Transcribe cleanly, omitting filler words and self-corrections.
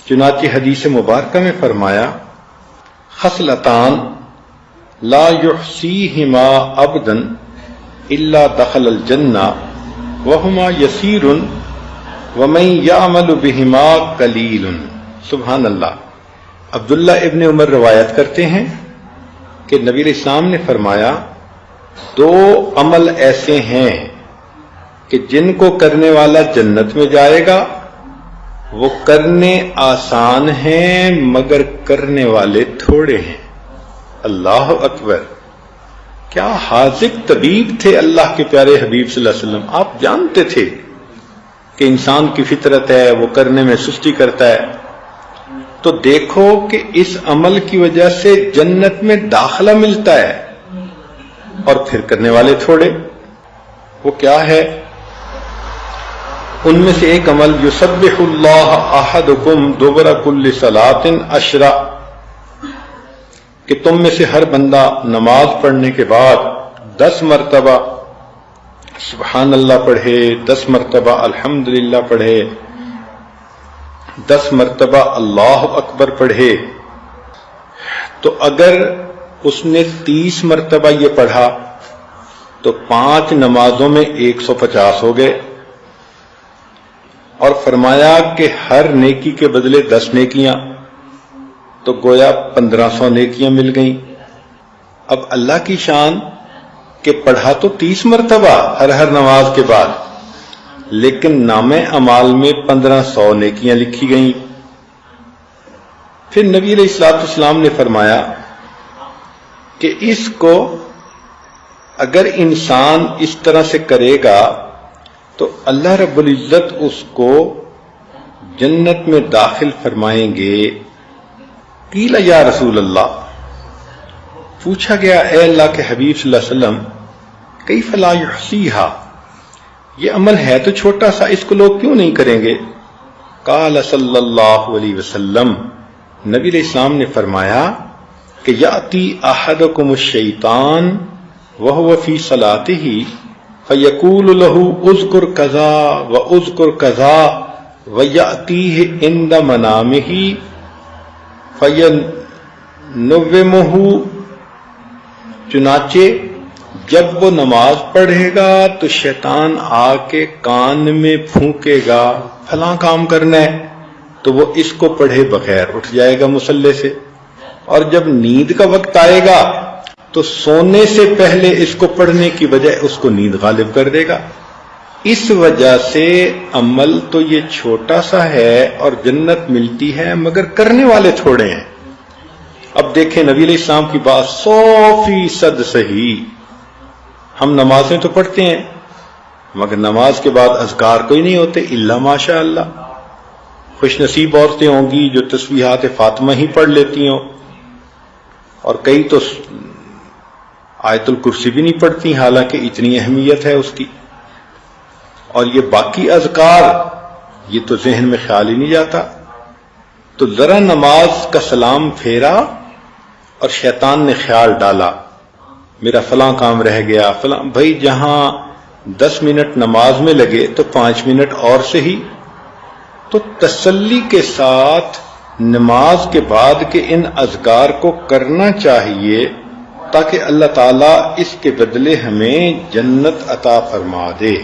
چنانچہ حدیث مبارکہ میں فرمایا خصلتان لا یحصیہما عبدا الا دخل الجنہ وہما یسیر ومن یعمل بہما قلیل۔ سبحان اللہ۔ عبداللہ ابن عمر روایت کرتے ہیں کہ نبی علیہ السلام نے فرمایا دو عمل ایسے ہیں کہ جن کو کرنے والا جنت میں جائے گا، وہ کرنے آسان ہیں مگر کرنے والے تھوڑے ہیں۔ اللہ اکبر! کیا حاذق طبیب تھے اللہ کے پیارے حبیب صلی اللہ علیہ وسلم۔ آپ جانتے تھے کہ انسان کی فطرت ہے، وہ کرنے میں سستی کرتا ہے، تو دیکھو کہ اس عمل کی وجہ سے جنت میں داخلہ ملتا ہے، اور پھر کرنے والے تھوڑے۔ وہ کیا ہے؟ ان میں سے ایک عمل یسبح اللہ احدکم دبر کل صلاۃ 10، کہ تم میں سے ہر بندہ نماز پڑھنے کے بعد 10 مرتبہ سبحان اللہ پڑھے، 10 مرتبہ الحمدللہ پڑھے، 10 مرتبہ اللہ اکبر پڑھے۔ تو اگر اس نے 30 مرتبہ یہ پڑھا تو 5 نمازوں میں 150 ہو گئے، اور فرمایا کہ ہر نیکی کے بدلے 10 نیکیاں، تو گویا 1500 نیکیاں مل گئیں۔ اب اللہ کی شان کہ پڑھا تو 30 مرتبہ ہر نماز کے بعد، لیکن نام اعمال میں 1500 نیکیاں لکھی گئیں۔ پھر نبی علیہ الصلوۃ والسلام نے فرمایا کہ اس کو اگر انسان اس طرح سے کرے گا تو اللہ رب العزت اس کو جنت میں داخل فرمائیں گے۔ قیل یا رسول اللہ، پوچھا گیا اے اللہ کے حبیب صلی اللہ علیہ وسلم کیف لا یحصیہا، یہ عمل ہے تو چھوٹا سا، اس کو لوگ کیوں نہیں کریں گے؟ قال صلی اللہ علیہ وسلم، نبی علیہ السلام نے فرمایا کہ یأتی احدکم الشیطان وہو فی صلاتہ فیقول له اذکر کذا واذکر کذا ویأتیہ عند منامہ فینومہ، چنانچہ جب وہ نماز پڑھے گا تو شیطان آ کے کان میں پھونکے گا فلاں کام کرنا ہے، تو وہ اس کو پڑھے بغیر اٹھ جائے گا مصلی سے، اور جب نیند کا وقت آئے گا تو سونے سے پہلے اس کو پڑھنے کی بجائے اس کو نیند غالب کر دے گا۔ اس وجہ سے عمل تو یہ چھوٹا سا ہے اور جنت ملتی ہے مگر کرنے والے تھوڑے ہیں۔ اب دیکھیں نبی علیہ السلام کی بات 100% صحیح۔ ہم نمازیں تو پڑھتے ہیں مگر نماز کے بعد اذکار کوئی نہیں ہوتے الا ماشاء اللہ۔ خوش نصیب عورتیں ہوں گی جو تسبیحات فاطمہ ہی پڑھ لیتی ہوں، اور کئی تو آیت الکرسی بھی نہیں پڑھتی حالانکہ اتنی اہمیت ہے اس کی۔ اور یہ باقی اذکار یہ تو ذہن میں خیال ہی نہیں جاتا۔ تو ذرا نماز کا سلام پھیرا اور شیطان نے خیال ڈالا میرا فلاں کام رہ گیا، فلاں، بھائی جہاں 10 منٹ نماز میں لگے تو 5 منٹ اور سے ہی۔ تو تسلی کے ساتھ نماز کے بعد کے ان اذکار کو کرنا چاہیے تاکہ اللہ تعالیٰ اس کے بدلے ہمیں جنت عطا فرما دے۔